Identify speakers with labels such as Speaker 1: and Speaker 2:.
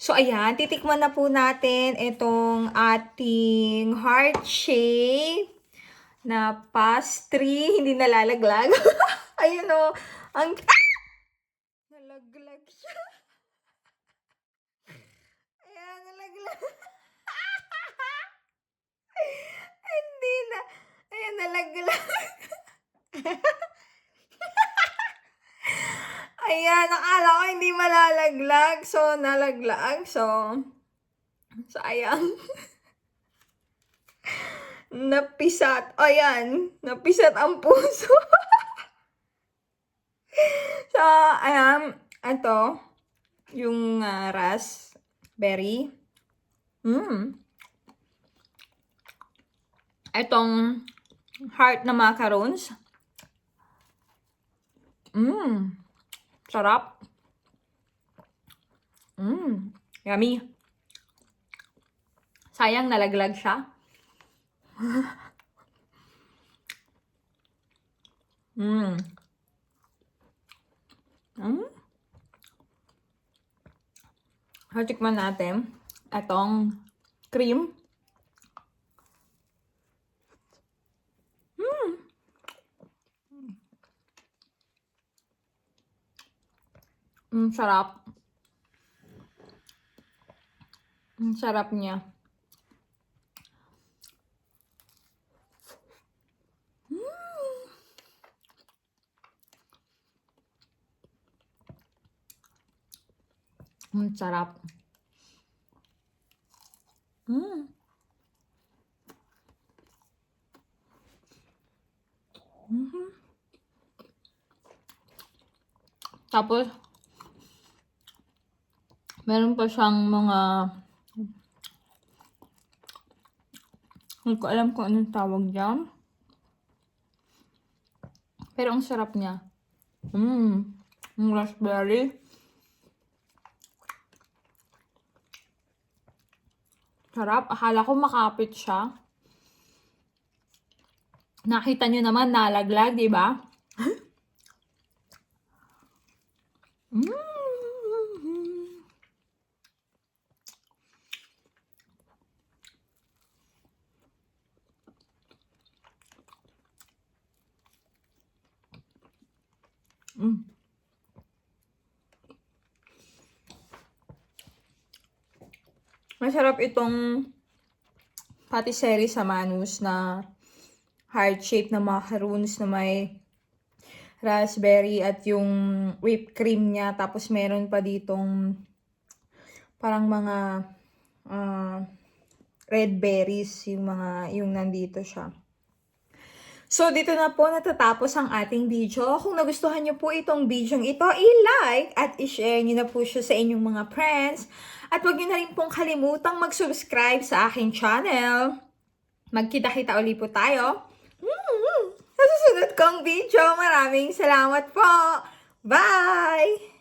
Speaker 1: So, ayan, titikman na po natin itong ating heart shape na pastry. Hindi nalalaglag. Ayun o, ang... Nalaglag siya. Ayan, nalaglag. Hindi na. Ayan, nalaglag. Ayan, nakala ko hindi malalaglag. So, nalaglag. So ayan. Napisat. Ayan. Napisat ang puso. So, ayan. Ito. Yung raspberry. Itong heart na macarons. Sarap. Yummy. Sayang nalaglag siya. Tikman natin itong cream. Sarap. Sarap niya. Sarap. Tapos, meron pa siyang mga, hindi ko alam kung anong tawag dyan. Pero ang sarap niya. Yung raspberry. Sarap. Akala ko makapit siya. Nakita nyo naman, nalaglag, di ba? Masarap itong patisserie sa Manus na heart shape na macaroons na may raspberry at yung whipped cream niya. Tapos meron pa ditong parang mga red berries yung nandito siya. So, dito na po natatapos ang ating video. Kung nagustuhan niyo po itong video ito, i-like at i-share niyo na po siya sa inyong mga friends. At huwag niyo na rin pong kalimutang mag-subscribe sa aking channel. Magkita-kita ulit po tayo sa susunod kong video. Maraming salamat po. Bye!